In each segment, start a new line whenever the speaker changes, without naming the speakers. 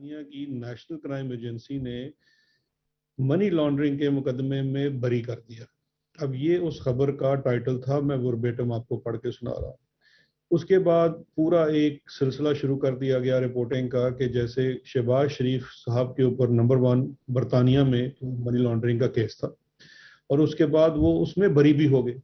برطانیہ کی national crime agency نے منی لانڈرنگ کے مقدمے میں بری کر دیا۔ اب یہ اس خبر کا ٹائٹل تھا، میں وربیٹم آپ کو پڑھ کے سنا رہا ہوں۔ اس کے بعد پورا ایک سلسلہ شروع کر دیا گیا رپورٹنگ کا کہ جیسے شہباز شریف صاحب کے اوپر نمبر 1 برطانیہ میں منی لانڈرنگ کا کیس تھا، اور اس کے بعد وہ اس میں بری بھی ہو گئے۔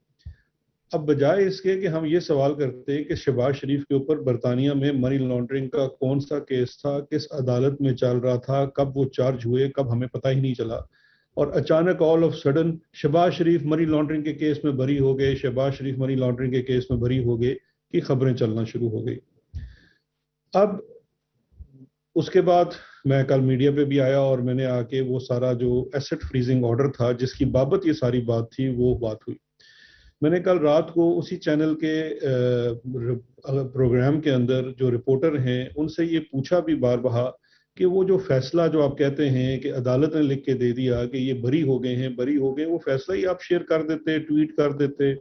اب بجائے اس کے کہ ہم یہ سوال کرتے ہیں کہ شہباز شریف کے اوپر برطانیہ میں منی لانڈرنگ کا کون سا کیس تھا، کس عدالت میں چل رہا تھا، کب وہ چارج ہوئے، کب ہمیں پتہ ہی نہیں چلا، اور اچانک all of sudden Shehbaz Sharif money laundering کے کیس میں بری ہو گئے، شہباز شریف منی لانڈرنگ کے کیس میں بری ہو گئے کی خبریں چلنا شروع ہو گئی۔ اب اس کے بعد میں کل میڈیا پہ بھی آیا اور میں نے آ کے وہ سارا جو ایسٹ فریزنگ آرڈر تھا جس کی بابت یہ ساری بات تھی وہ بات ہوئی۔ میں نے کل رات کو اسی چینل کے پروگرام کے اندر جو رپورٹر ہیں ان سے یہ پوچھا بھی بار بہا کہ وہ جو فیصلہ جو آپ کہتے ہیں کہ عدالت نے لکھ کے دے دیا کہ یہ بری ہو گئے ہیں، بری ہو گئے، وہ فیصلہ ہی آپ شیئر کر دیتے، ٹویٹ کر دیتے۔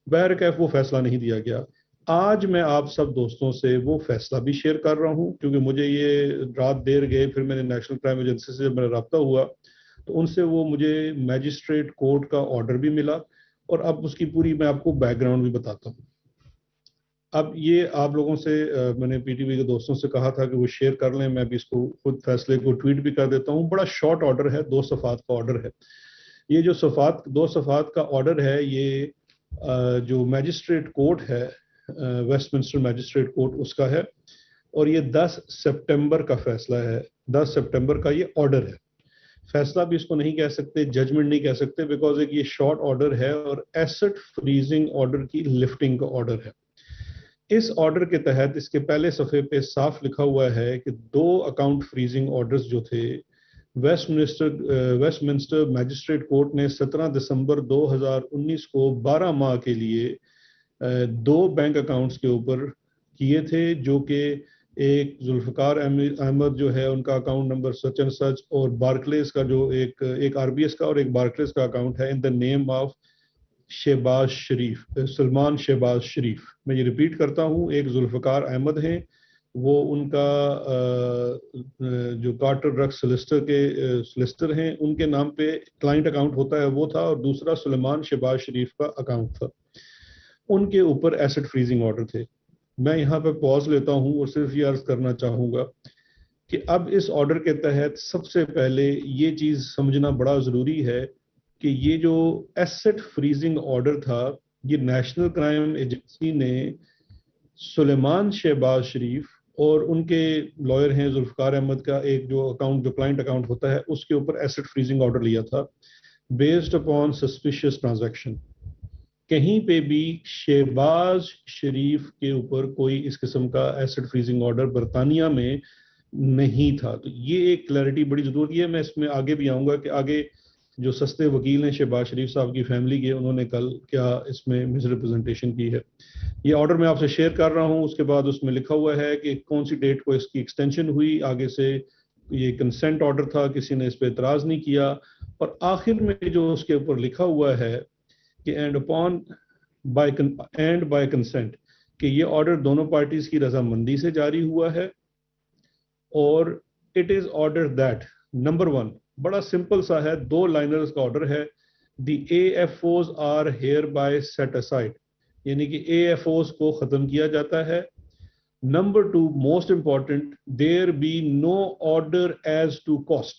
بہرکیف وہ فیصلہ نہیں دیا گیا۔ آج میں آپ سب دوستوں سے وہ فیصلہ بھی شیئر کر رہا ہوں، کیونکہ مجھے یہ رات دیر گئے، پھر میں نے نیشنل کرائم ایجنسی سے میرا رابطہ ہوا تو ان سے وہ مجھے میجسٹریٹ کورٹ کا آرڈر بھی ملا، اور اب اس کی پوری میں آپ کو بیک گراؤنڈ بھی بتاتا ہوں۔ اب یہ آپ لوگوں سے میں نے پی ٹی وی کے دوستوں سے کہا تھا کہ وہ شیئر کر لیں، میں بھی اس کو خود فیصلے کو ٹویٹ بھی کر دیتا ہوں۔ بڑا شارٹ آرڈر ہے، 2 صفحات کا آرڈر ہے۔ یہ جو 2 صفحات کا آرڈر ہے یہ جو میجسٹریٹ کورٹ ہے، ویسٹ منسٹر میجسٹریٹ کورٹ، اس کا ہے، اور یہ 10 سپٹمبر کا فیصلہ ہے۔ 10 سپٹمبر کا یہ آرڈر ہے۔ فیصلہ بھی اس کو نہیں کہہ سکتے، ججمنٹ نہیں کہہ سکتے، بیکاز ایک یہ شارٹ آرڈر ہے اور ایسٹ فریزنگ آرڈر کی لفٹنگ کا آرڈر ہے۔ اس آرڈر کے تحت اس کے پہلے صفحے پہ صاف لکھا ہوا ہے کہ 2 اکاؤنٹ فریزنگ آرڈرز جو تھے ویسٹ منسٹر میجسٹریٹ کورٹ نے 17 دسمبر 2019 کو 12 ماہ کے لیے 2 بینک اکاؤنٹس کے اوپر کیے تھے، جو کہ ایک ذوالفقار احمد جو ہے ان کا account number such and such, اور بارکلیز کا جو ایک آر بی ایس کا اور ایک بارکلیز کا اکاؤنٹ ہے ان دا نیم آف شہباز شریف، سلمان شہباز شریف۔ میں یہ ریپیٹ کرتا ہوں، ایک ذوالفقار احمد ہیں، وہ ان کا جو کارٹر ڈرگ سلسٹر ہیں، ان کے نام پہ کلائنٹ اکاؤنٹ ہوتا ہے وہ تھا، اور دوسرا سلمان شہباز شریف کا اکاؤنٹ تھا۔ ان کے اوپر ایسٹ فریزنگ آرڈر تھے۔ میں یہاں پہ پاز لیتا ہوں اور صرف یہ عرض کرنا چاہوں گا کہ اب اس آرڈر کے تحت سب سے پہلے یہ چیز سمجھنا بڑا ضروری ہے کہ یہ جو ایسٹ فریزنگ آرڈر تھا یہ نیشنل کرائم ایجنسی نے سلیمان شہباز شریف اور ان کے لائر ہیں ذوالفقار احمد کا ایک جو اکاؤنٹ جو کلائنٹ اکاؤنٹ ہوتا ہے اس کے اوپر ایسٹ فریزنگ آرڈر لیا تھا بیسڈ اپون سسپیشیس ٹرانزیکشن۔ کہیں پہ بھی شہباز شریف کے اوپر کوئی اس قسم کا ایسٹ فریزنگ آرڈر برطانیہ میں نہیں تھا۔ تو یہ ایک کلیئرٹی بڑی ضروری ہے۔ میں اس میں آگے بھی آؤں گا کہ آگے جو سستے وکیل ہیں شہباز شریف صاحب کی فیملی کے، انہوں نے کل کیا اس میں مس ریپرزنٹیشن کی ہے۔ یہ آرڈر میں آپ سے شیئر کر رہا ہوں۔ اس کے بعد اس میں لکھا ہوا ہے کہ کون سی ڈیٹ کو اس کی ایکسٹینشن ہوئی، آگے سے یہ کنسنٹ آرڈر تھا، کسی نے اس پہ اعتراض نہیں کیا، اور آخر میں جو اس کے اوپر لکھا ہوا ہے کہ اینڈ بائی کنسنٹ، کہ یہ آرڈر دونوں پارٹیز کی رضامندی سے جاری ہوا ہے، اور it is order that number 1، بڑا سمپل سا ہے، 2 لائنرز کا آرڈر ہے، the A F Os are hereby set aside, یعنی کہ اے ایف اوز کو ختم کیا جاتا ہے۔ Number 2 most important, there be no order as to cost,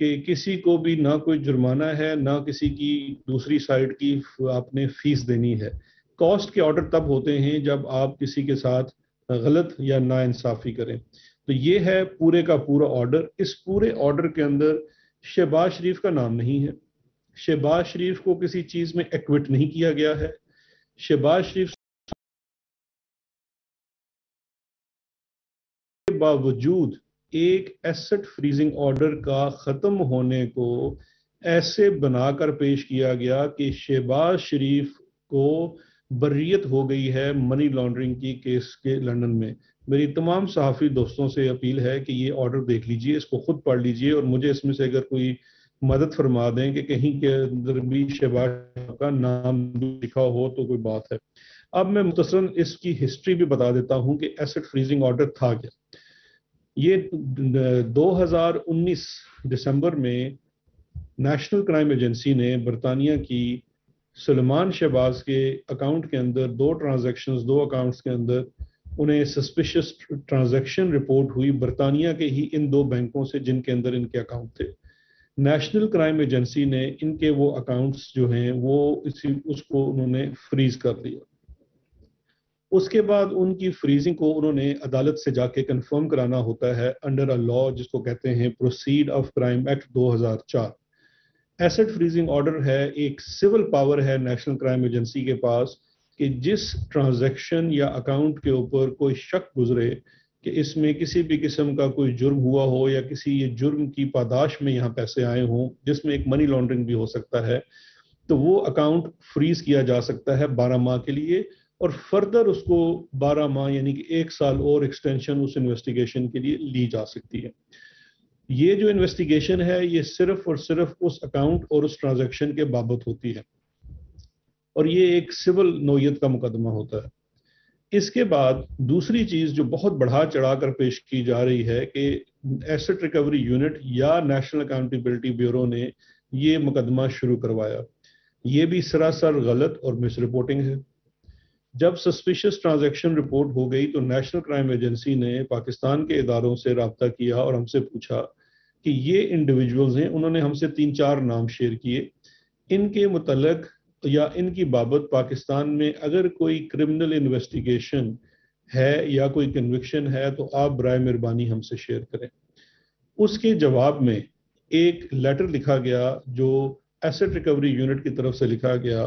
کہ کسی کو بھی نہ کوئی جرمانہ ہے، نہ کسی کی دوسری سائڈ کی آپ نے فیس دینی ہے۔ کاسٹ کے آرڈر تب ہوتے ہیں جب آپ کسی کے ساتھ غلط یا ناانصافی کریں۔ تو یہ ہے پورے کا پورا آرڈر۔ اس پورے آرڈر کے اندر شہباز شریف کا نام نہیں ہے، شہباز شریف کو کسی چیز میں ایکوٹ نہیں کیا گیا ہے۔ شہباز شریف کے باوجود ایک ایسٹ فریزنگ آرڈر کا ختم ہونے کو ایسے بنا کر پیش کیا گیا کہ شہباز شریف کو بریت ہو گئی ہے منی لانڈرنگ کی کیس کے لندن میں۔ میری تمام صحافی دوستوں سے اپیل ہے کہ یہ آرڈر دیکھ لیجئے، اس کو خود پڑھ لیجئے، اور مجھے اس میں سے اگر کوئی مدد فرما دیں کہ کہیں کے اندر بھی شہباز کا نام لکھا ہو تو کوئی بات ہے۔ اب میں مختصراً اس کی ہسٹری بھی بتا دیتا ہوں کہ ایسٹ فریزنگ آرڈر تھا کیا۔ یہ 2019 دسمبر میں نیشنل کرائم ایجنسی نے برطانیہ کی سلمان شہباز کے اکاؤنٹ کے اندر دو اکاؤنٹس کے اندر انہیں سسپیشس ٹرانزیکشن رپورٹ ہوئی برطانیہ کے ہی ان دو بینکوں سے جن کے اندر ان کے اکاؤنٹ تھے. نیشنل کرائم ایجنسی نے ان کے وہ اکاؤنٹس جو ہیں وہ اس کو انہوں نے فریز کر دیا. اس کے بعد ان کی فریزنگ کو انہوں نے عدالت سے جا کے کنفرم کرانا ہوتا ہے انڈر اے لا جس کو کہتے ہیں proceed of crime act 2004. Asset freezing order ہے، ایک سول پاور ہے نیشنل کرائم ایجنسی کے پاس کہ جس ٹرانزیکشن یا اکاؤنٹ کے اوپر کوئی شک گزرے کہ اس میں کسی بھی قسم کا کوئی جرم ہوا ہو یا کسی یہ جرم کی پاداش میں یہاں پیسے آئے ہوں جس میں ایک منی لانڈرنگ بھی ہو سکتا ہے، تو وہ اکاؤنٹ فریز کیا جا سکتا ہے 12 ماہ کے لیے، اور فردر اس کو 12 ماہ یعنی کہ 1 سال اور ایکسٹینشن اس انویسٹیگیشن کے لیے لی جا سکتی ہے. یہ جو انویسٹیگیشن ہے یہ صرف اور صرف اس اکاؤنٹ اور اس ٹرانزیکشن کے بابت ہوتی ہے اور یہ ایک سول نوعیت کا مقدمہ ہوتا ہے. اس کے بعد دوسری چیز جو بہت بڑھا چڑھا کر پیش کی جا رہی ہے کہ ایسٹ ریکوری یونٹ یا نیشنل اکاؤنٹیبلٹی بیورو نے یہ مقدمہ شروع کروایا. یہ بھی سراسر غلط اور مس رپورٹنگ ہے. جب سسپیشس ٹرانزیکشن رپورٹ ہو گئی تو نیشنل کرائم ایجنسی نے پاکستان کے اداروں سے رابطہ کیا اور ہم سے پوچھا کہ یہ انڈیویجولز ہیں، انہوں نے ہم سے 3-4 نام شیئر کیے، ان کے متعلق یا ان کی بابت پاکستان میں اگر کوئی کرمنل انویسٹیگیشن ہے یا کوئی کنوکشن ہے تو آپ برائے مہربانی ہم سے شیئر کریں. اس کے جواب میں ایک لیٹر لکھا گیا جو ایسٹ ریکوری یونٹ کی طرف سے لکھا گیا،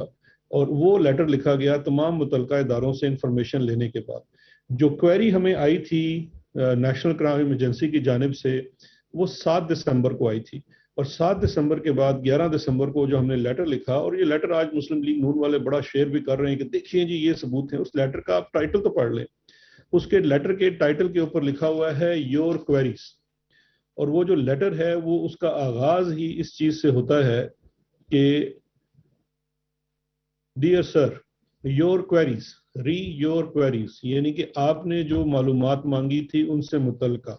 اور وہ لیٹر لکھا گیا تمام متعلقہ اداروں سے انفارمیشن لینے کے بعد. جو کوئری ہمیں آئی تھی نیشنل کرائم ایجنسی کی جانب سے وہ 7 دسمبر کو آئی تھی، اور 7 دسمبر کے بعد 11 دسمبر کو جو ہم نے لیٹر لکھا، اور یہ لیٹر آج مسلم لیگ نون والے بڑا شیئر بھی کر رہے ہیں کہ دیکھیے جی یہ ثبوت ہیں، اس لیٹر کا آپ ٹائٹل تو پڑھ لیں. اس کے لیٹر کے ٹائٹل کے اوپر لکھا ہوا ہے یور کوئریز، اور وہ جو لیٹر ہے وہ اس کا آغاز ہی اس چیز سے ہوتا ہے کہ dear sir your queries re your queries, یعنی کہ آپ نے جو معلومات مانگی تھی ان سے متعلقہ.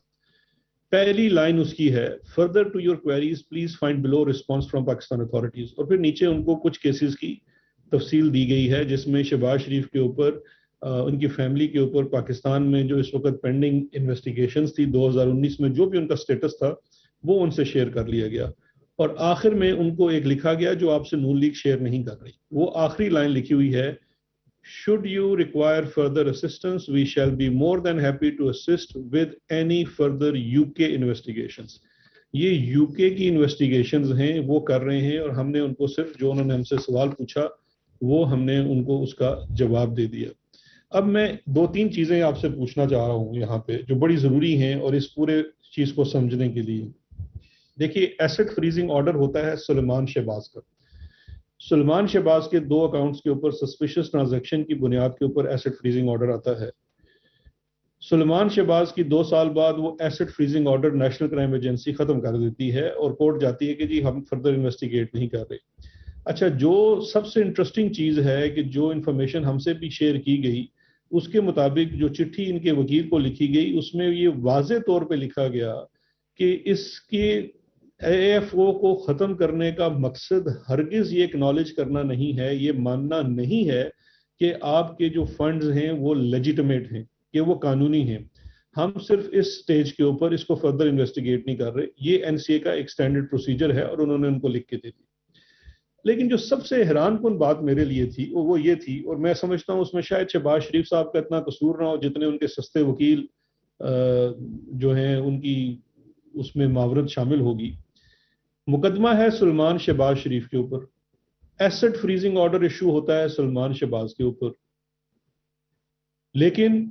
پہلی لائن اس کی ہے further to your queries please find below response from Pakistan authorities, اور پھر نیچے ان کو کچھ کیسز کی تفصیل دی گئی ہے جس میں شہباز شریف کے اوپر ان کی فیملی کے اوپر پاکستان میں جو اس وقت پینڈنگ انویسٹیگیشنز تھی 2019 میں جو بھی ان کا سٹیٹس تھا وہ ان سے شیئر کر لیا گیا. اور آخر میں ان کو ایک لکھا گیا جو آپ سے نون لیگ شیئر نہیں کر رہی، وہ آخری لائن لکھی ہوئی ہے should you require further assistance we shall be more than happy to assist with any further UK investigations. یہ یوکے کی انویسٹیگیشنز ہیں وہ کر رہے ہیں، اور ہم نے ان کو صرف جو انہوں نے ہم سے سوال پوچھا وہ ہم نے ان کو اس کا جواب دے دیا. اب میں 2-3 چیزیں آپ سے پوچھنا چاہ رہا ہوں یہاں پہ جو بڑی ضروری ہیں اور اس پورے چیز کو سمجھنے کے لیے. دیکھیے ایسٹ فریزنگ آرڈر ہوتا ہے سلمان شہباز کا. سلمان شہباز کے 2 اکاؤنٹس کے اوپر سسپیشس ٹرانزیکشن کی بنیاد کے اوپر ایسٹ فریزنگ آرڈر آتا ہے. سلمان شہباز کی 2 سال بعد وہ asset freezing order national crime agency ختم کر دیتی ہے اور کورٹ جاتی ہے کہ جی ہم فردر انویسٹیگیٹ نہیں کر رہے. اچھا، جو سب سے انٹرسٹنگ چیز ہے کہ جو انفارمیشن ہم سے بھی شیئر کی گئی اس کے مطابق جو چٹھی ان کے وکیل کو لکھی گئی اس میں یہ واضح طور پہ لکھا گیا کہ اس کے اے ایف او کو ختم کرنے کا مقصد ہرگز یہ اکنالج کرنا نہیں ہے، یہ ماننا نہیں ہے کہ آپ کے جو فنڈز ہیں وہ لیجیٹمیٹ ہیں، کہ وہ قانونی ہیں. ہم صرف اس سٹیج کے اوپر اس کو فردر انویسٹیگیٹ نہیں کر رہے. یہ این سی اے کا ایک سٹینڈرڈ پروسیجر ہے اور انہوں نے ان کو لکھ کے دے دی. لیکن جو سب سے حیران کن بات میرے لیے تھی وہ یہ تھی، اور میں سمجھتا ہوں اس میں شاید شہباز شریف صاحب کا اتنا قصور نہ ہو جتنے ان کے سستے وکیل جو ہیں ان کی اس میں معاورت شامل ہوگی. مقدمہ ہے سلمان شہباز شریف کے اوپر، ایسٹ فریزنگ آرڈر ایشو ہوتا ہے سلمان شہباز کے اوپر، لیکن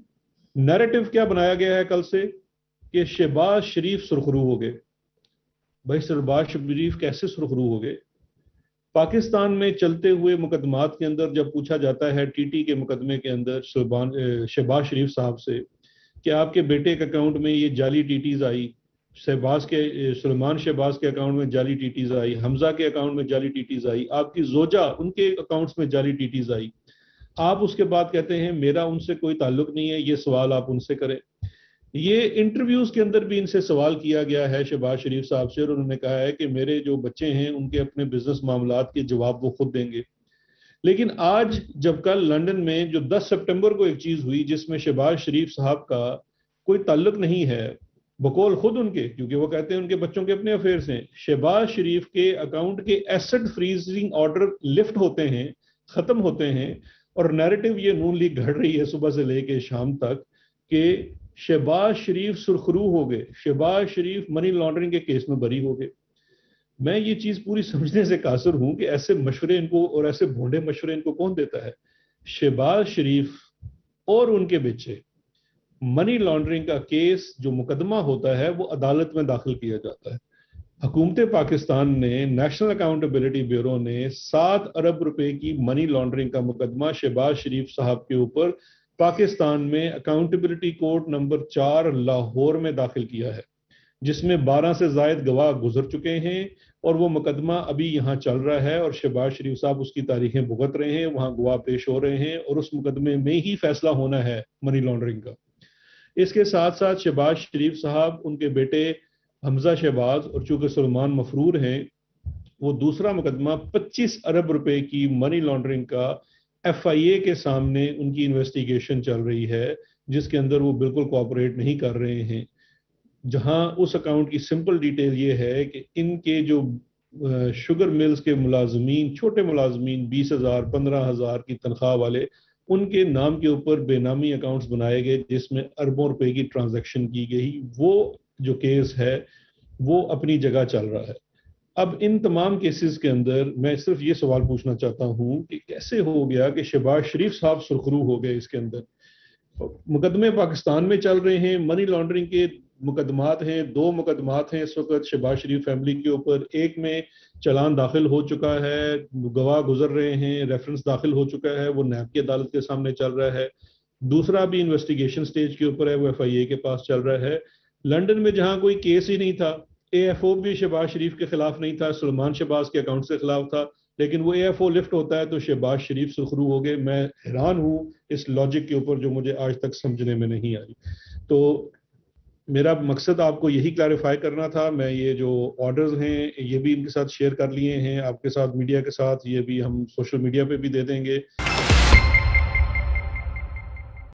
نیریٹو کیا بنایا گیا ہے کل سے کہ شہباز شریف سرخرو ہو گئے. بھائی شہباز شریف کیسے سرخرو ہو گئے؟ پاکستان میں چلتے ہوئے مقدمات کے اندر جب پوچھا جاتا ہے ٹی ٹی کے مقدمے کے اندر شہباز شریف صاحب سے کہ آپ کے بیٹے کے اکاؤنٹ میں یہ جعلی ٹی ٹیز آئی، سلمان شہباز کے اکاؤنٹ میں جعلی ٹی ٹیز آئی، حمزہ کے اکاؤنٹ میں جعلی ٹی ٹیز آئی، آپ کی زوجہ ان کے اکاؤنٹس میں جعلی ٹی ٹیز آئی. آپ اس کے بعد کہتے ہیں میرا ان سے کوئی تعلق نہیں ہے، یہ سوال آپ ان سے کریں. یہ انٹرویوز کے اندر بھی ان سے سوال کیا گیا ہے شہباز شریف صاحب سے، اور انہوں نے کہا ہے کہ میرے جو بچے ہیں ان کے اپنے بزنس معاملات کے جواب وہ خود دیں گے. لیکن آج جب کل لنڈن میں جو 10 سپٹمبر کو ایک چیز ہوئی جس میں شہباز شریف صاحب کا کوئی تعلق نہیں ہے، بقول خود ان کے، کیونکہ وہ کہتے ہیں ان کے بچوں کے اپنے افیئرز ہیں، شہباز شریف کے اکاؤنٹ کے ایسٹ فریزنگ آرڈر لفٹ ہوتے ہیں، ختم ہوتے ہیں، اور نیریٹو یہ نون لیگ گھڑ رہی ہے صبح سے لے کے شام تک کہ شہباز شریف سرخرو ہو گئے، شہباز شریف منی لانڈرنگ کے کیس میں بری ہو گئے. میں یہ چیز پوری سمجھنے سے قاصر ہوں کہ ایسے مشورے ان کو، اور ایسے بھونڈے مشورے ان کو کون دیتا ہے؟ شہباز شریف اور ان کے بچے، منی لانڈرنگ کا کیس جو مقدمہ ہوتا ہے وہ عدالت میں داخل کیا جاتا ہے. حکومت پاکستان نے، نیشنل اکاؤنٹیبلٹی بیورو نے 7 ارب روپے کی منی لانڈرنگ کا مقدمہ شہباز شریف صاحب کے اوپر پاکستان میں اکاؤنٹیبلٹی کورٹ نمبر 4 لاہور میں داخل کیا ہے، جس میں 12 سے زائد گواہ گزر چکے ہیں، اور وہ مقدمہ ابھی یہاں چل رہا ہے، اور شہباز شریف صاحب اس کی تاریخیں بھگت رہے ہیں، وہاں گواہ پیش ہو رہے ہیں، اور اس مقدمے میں ہی فیصلہ ہونا ہے منی لانڈرنگ کا. اس کے ساتھ ساتھ شہباز شریف صاحب، ان کے بیٹے حمزہ شہباز، اور چونکہ سلمان مفرور ہیں، وہ دوسرا مقدمہ 25 ارب روپے کی منی لانڈرنگ کا ایف آئی اے کے سامنے ان کی انویسٹیگیشن چل رہی ہے، جس کے اندر وہ بالکل کوآپریٹ نہیں کر رہے ہیں. جہاں اس اکاؤنٹ کی سمپل ڈیٹیل یہ ہے کہ ان کے جو شوگر ملز کے ملازمین، چھوٹے ملازمین 20,000 15,000 کی تنخواہ والے، ان کے نام کے اوپر بے نامی اکاؤنٹس بنائے گئے جس میں اربوں روپے کی ٹرانزیکشن کی گئی. وہ جو کیس ہے وہ اپنی جگہ چل رہا ہے. اب ان تمام کیسز کے اندر میں صرف یہ سوال پوچھنا چاہتا ہوں کہ کیسے ہو گیا کہ شہباز شریف صاحب سرخرو ہو گئے؟ اس کے اندر مقدمے پاکستان میں چل رہے ہیں، منی لانڈرنگ کے مقدمات ہیں، 2 مقدمات ہیں اس وقت شہباز شریف فیملی کے اوپر. ایک میں چلان داخل ہو چکا ہے، گواہ گزر رہے ہیں، ریفرنس داخل ہو چکا ہے، وہ نیب کی عدالت کے سامنے چل رہا ہے. دوسرا بھی انویسٹیگیشن سٹیج کے اوپر ہے، وہ ایف آئی اے کے پاس چل رہا ہے. لنڈن میں جہاں کوئی کیس ہی نہیں تھا، اے ایف او بھی شہباز شریف کے خلاف نہیں تھا، سلمان شہباز کے اکاؤنٹ کے خلاف تھا، لیکن وہ اے ایف او لفٹ ہوتا ہے تو شہباز شریف سرخرو ہو گئے. میں حیران ہوں اس لاجک کے اوپر جو مجھے آج تک سمجھنے میں نہیں آئی. تو میرا مقصد آپ کو یہی کلیریفائی کرنا تھا. میں یہ جو آرڈرز ہیں یہ بھی ان کے ساتھ شیئر کر لیے ہیں، آپ کے ساتھ، میڈیا کے ساتھ، یہ بھی ہم سوشل میڈیا پہ بھی دے دیں گے.